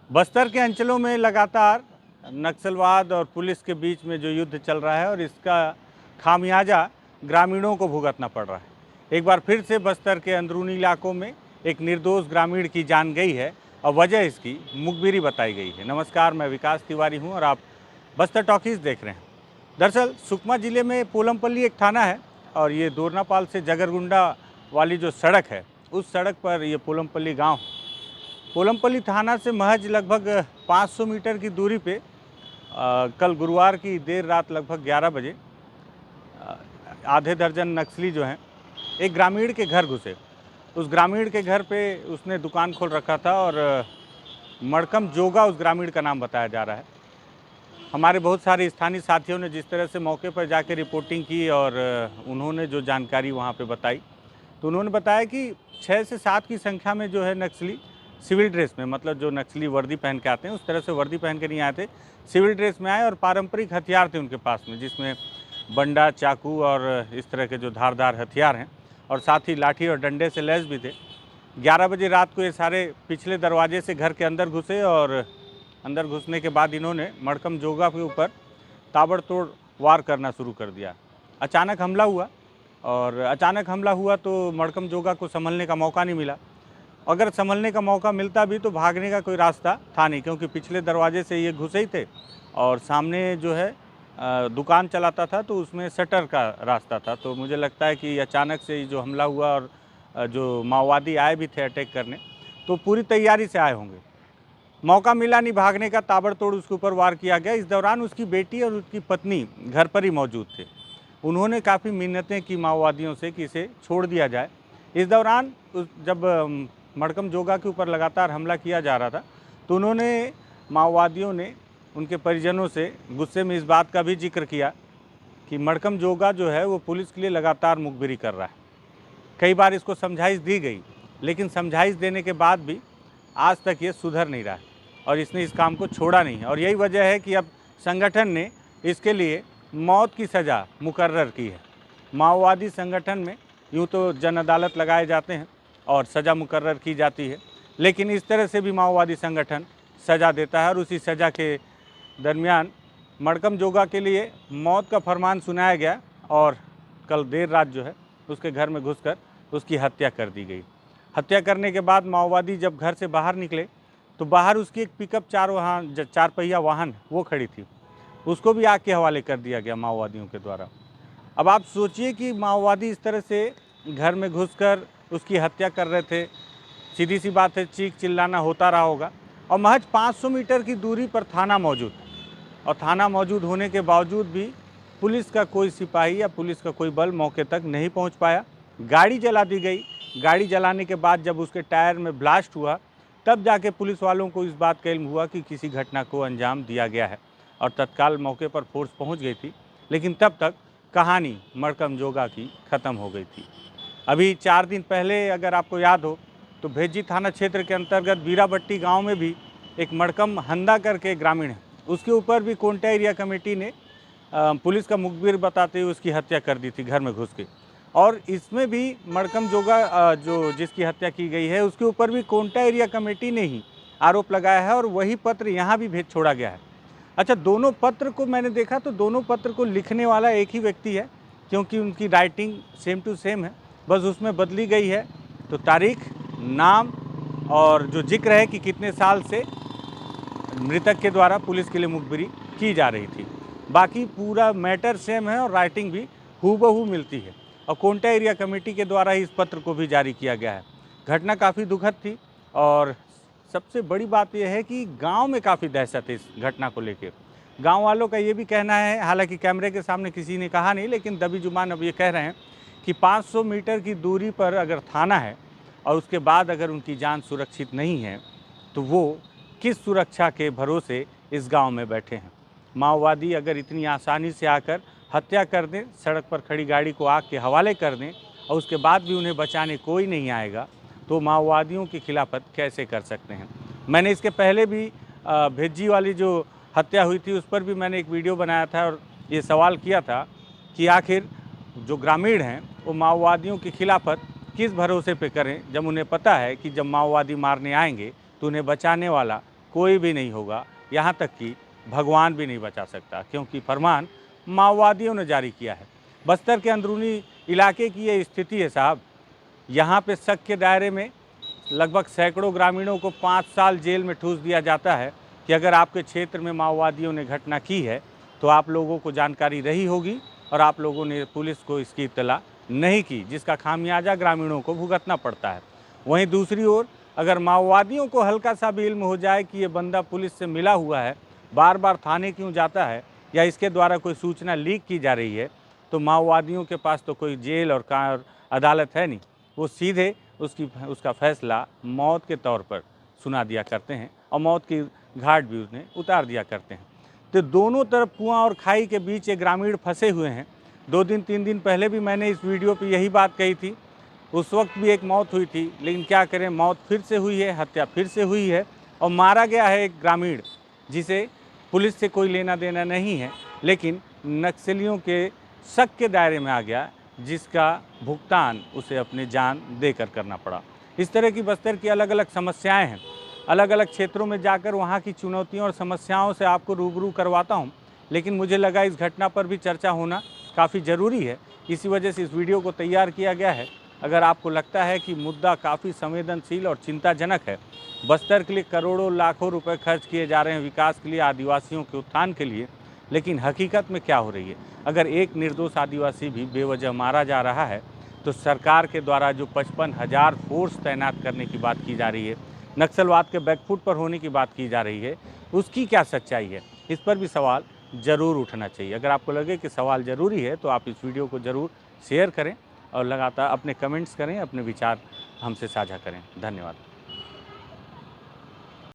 बस्तर के अंचलों में लगातार नक्सलवाद और पुलिस के बीच में जो युद्ध चल रहा है और इसका खामियाजा ग्रामीणों को भुगतना पड़ रहा है। एक बार फिर से बस्तर के अंदरूनी इलाकों में एक निर्दोष ग्रामीण की जान गई है और वजह इसकी मुखबिरी बताई गई है। नमस्कार, मैं विकास तिवारी हूं और आप बस्तर टॉकीज़ देख रहे हैं। दरअसल सुकमा ज़िले में पोलमपल्ली एक थाना है और ये दोरनापाल से जगरगुंडा वाली जो सड़क है उस सड़क पर ये पोलमपल्ली गाँव। पोलमपल्ली थाना से महज लगभग 500 मीटर की दूरी पे कल गुरुवार की देर रात लगभग 11 बजे आधे दर्जन नक्सली जो हैं एक ग्रामीण के घर घुसे। उस ग्रामीण के घर पे उसने दुकान खोल रखा था और मड़कम जोगा उस ग्रामीण का नाम बताया जा रहा है। हमारे बहुत सारे स्थानीय साथियों ने जिस तरह से मौके पर जाकर रिपोर्टिंग की और उन्होंने जो जानकारी वहाँ पे बताई, तो उन्होंने बताया कि 6 से 7 की संख्या में जो है नक्सली सिविल ड्रेस में, मतलब जो नक्सली वर्दी पहन के आते हैं उस तरह से वर्दी पहन के नहीं आए थे, सिविल ड्रेस में आए और पारंपरिक हथियार थे उनके पास में, जिसमें बंडा, चाकू और इस तरह के जो धारदार हथियार हैं और साथ ही लाठी और डंडे से लैस भी थे। 11 बजे रात को ये सारे पिछले दरवाजे से घर के अंदर घुसे और अंदर घुसने के बाद इन्होंने मड़कम जोगा के ऊपर ताबड़तोड़ वार करना शुरू कर दिया। अचानक हमला हुआ और अचानक हमला हुआ तो मड़कम जोगा को संभलने का मौका नहीं मिला। अगर संभलने का मौका मिलता भी तो भागने का कोई रास्ता था नहीं, क्योंकि पिछले दरवाजे से ये घुसे ही थे और सामने जो है दुकान चलाता था तो उसमें शटर का रास्ता था। तो मुझे लगता है कि अचानक से जो हमला हुआ और जो माओवादी आए भी थे अटैक करने, तो पूरी तैयारी से आए होंगे। मौका मिला नहीं भागने का, ताबड़तोड़ उसके ऊपर वार किया गया। इस दौरान उसकी बेटी और उसकी पत्नी घर पर ही मौजूद थे। उन्होंने काफ़ी मिन्नतें की माओवादियों से कि इसे छोड़ दिया जाए। इस दौरान जब मड़कम जोगा के ऊपर लगातार हमला किया जा रहा था तो उन्होंने माओवादियों ने उनके परिजनों से गुस्से में इस बात का भी जिक्र किया कि मड़कम जोगा जो है वो पुलिस के लिए लगातार मुखबिरी कर रहा है। कई बार इसको समझाइश दी गई, लेकिन समझाइश देने के बाद भी आज तक ये सुधर नहीं रहा है और इसने इस काम को छोड़ा नहीं है। और यही वजह है कि अब संगठन ने इसके लिए मौत की सज़ा मुकर्रर की है। माओवादी संगठन में यूँ तो जन अदालत लगाए जाते हैं और सज़ा मुकर्रर की जाती है, लेकिन इस तरह से भी माओवादी संगठन सज़ा देता है और उसी सज़ा के दरमियान मड़कम जोगा के लिए मौत का फरमान सुनाया गया और कल देर रात जो है उसके घर में घुसकर उसकी हत्या कर दी गई। हत्या करने के बाद माओवादी जब घर से बाहर निकले तो बाहर उसकी एक पिकअप 4 पहिया वाहन वो खड़ी थी, उसको भी आग के हवाले कर दिया गया माओवादियों के द्वारा। अब आप सोचिए कि माओवादी इस तरह से घर में घुसकर उसकी हत्या कर रहे थे। सीधी सी बात है, चीख चिल्लाना होता रहा होगा। और महज 500 मीटर की दूरी पर थाना मौजूद और थाना मौजूद होने के बावजूद भी पुलिस का कोई सिपाही या पुलिस का कोई बल मौके तक नहीं पहुंच पाया। गाड़ी जला दी गई। गाड़ी जलाने के बाद जब उसके टायर में ब्लास्ट हुआ तब जाके पुलिस वालों को इस बात का इल्म हुआ कि किसी घटना को अंजाम दिया गया है और तत्काल मौके पर फोर्स पहुँच गई थी, लेकिन तब तक कहानी मड़कम जोगा की ख़त्म हो गई थी। अभी 4 दिन पहले अगर आपको याद हो तो भेज्जी थाना क्षेत्र के अंतर्गत बीराबट्टी गांव में भी एक मड़कम हंदा करके ग्रामीण है, उसके ऊपर भी कोंटा एरिया कमेटी ने पुलिस का मुखबिर बताते हुए उसकी हत्या कर दी थी घर में घुस के। और इसमें भी मड़कम जोगा जो जिसकी हत्या की गई है उसके ऊपर भी कोंटा एरिया कमेटी ने ही आरोप लगाया है और वही पत्र यहाँ भी भेज छोड़ा गया है। अच्छा, दोनों पत्र को मैंने देखा तो दोनों पत्र को लिखने वाला एक ही व्यक्ति है, क्योंकि उनकी राइटिंग सेम टू सेम है, बस उसमें बदली गई है तो तारीख, नाम और जो जिक्र है कि कितने साल से मृतक के द्वारा पुलिस के लिए मुखबिरी की जा रही थी। बाकी पूरा मैटर सेम है और राइटिंग भी हूबहू मिलती है और कोंटा एरिया कमेटी के द्वारा ही इस पत्र को भी जारी किया गया है। घटना काफ़ी दुखद थी और सबसे बड़ी बात यह है कि गांव में काफ़ी दहशत है इस घटना को लेकर। गांव वालों का ये भी कहना है, हालांकि कैमरे के सामने किसी ने कहा नहीं, लेकिन दबी जुबान अब ये कह रहे हैं कि 500 मीटर की दूरी पर अगर थाना है और उसके बाद अगर उनकी जान सुरक्षित नहीं है तो वो किस सुरक्षा के भरोसे इस गांव में बैठे हैं। माओवादी अगर इतनी आसानी से आकर हत्या कर दें, सड़क पर खड़ी गाड़ी को आग के हवाले कर दें और उसके बाद भी उन्हें बचाने कोई नहीं आएगा, तो माओवादियों की खिलाफत कैसे कर सकते हैं। मैंने इसके पहले भी भेज्जी वाली जो हत्या हुई थी उस पर भी मैंने एक वीडियो बनाया था और ये सवाल किया था कि आखिर जो ग्रामीण हैं वो माओवादियों की खिलाफत किस भरोसे पे करें, जब उन्हें पता है कि जब माओवादी मारने आएंगे तो उन्हें बचाने वाला कोई भी नहीं होगा, यहाँ तक कि भगवान भी नहीं बचा सकता, क्योंकि फरमान माओवादियों ने जारी किया है। बस्तर के अंदरूनी इलाके की ये स्थिति है साहब। यहाँ पे शक के दायरे में लगभग सैकड़ों ग्रामीणों को 5 साल जेल में ठूस दिया जाता है कि अगर आपके क्षेत्र में माओवादियों ने घटना की है तो आप लोगों को जानकारी रही होगी और आप लोगों ने पुलिस को इसकी इत्तला नहीं की, जिसका खामियाजा ग्रामीणों को भुगतना पड़ता है। वहीं दूसरी ओर अगर माओवादियों को हल्का सा भी इल्म हो जाए कि ये बंदा पुलिस से मिला हुआ है, बार बार थाने क्यों जाता है, या इसके द्वारा कोई सूचना लीक की जा रही है, तो माओवादियों के पास तो कोई जेल और अदालत है नहीं। वो सीधे उसका फैसला मौत के तौर पर सुना दिया करते हैं और मौत की घाट भी उन्हें उतार दिया करते हैं। तो दोनों तरफ कुआं और खाई के बीच ये ग्रामीण फंसे हुए हैं। 2 दिन 3 दिन पहले भी मैंने इस वीडियो पे यही बात कही थी। उस वक्त भी एक मौत हुई थी, लेकिन क्या करें, मौत फिर से हुई है, हत्या फिर से हुई है और मारा गया है एक ग्रामीण जिसे पुलिस से कोई लेना देना नहीं है, लेकिन नक्सलियों के शक के दायरे में आ गया, जिसका भुगतान उसे अपनी जान देकर करना पड़ा। इस तरह की बस्तर की अलग अलग समस्याएं हैं। अलग अलग क्षेत्रों में जाकर वहाँ की चुनौतियों और समस्याओं से आपको रूबरू करवाता हूँ, लेकिन मुझे लगा इस घटना पर भी चर्चा होना काफ़ी ज़रूरी है। इसी वजह से इस वीडियो को तैयार किया गया है। अगर आपको लगता है कि मुद्दा काफ़ी संवेदनशील और चिंताजनक है, बस्तर के लिए करोड़ों लाखों रुपए खर्च किए जा रहे हैं विकास के लिए, आदिवासियों के उत्थान के लिए, लेकिन हकीकत में क्या हो रही है? अगर एक निर्दोष आदिवासी भी बेवजह मारा जा रहा है, तो सरकार के द्वारा जो 55,000 फोर्स तैनात करने की बात की जा रही है, नक्सलवाद के बैकफुट पर होने की बात की जा रही है, उसकी क्या सच्चाई है? इस पर भी सवाल ज़रूर उठना चाहिए। अगर आपको लगे कि सवाल ज़रूरी है, तो आप इस वीडियो को ज़रूर शेयर करें और लगातार अपने कमेंट्स करें, अपने विचार हमसे साझा करें। धन्यवाद।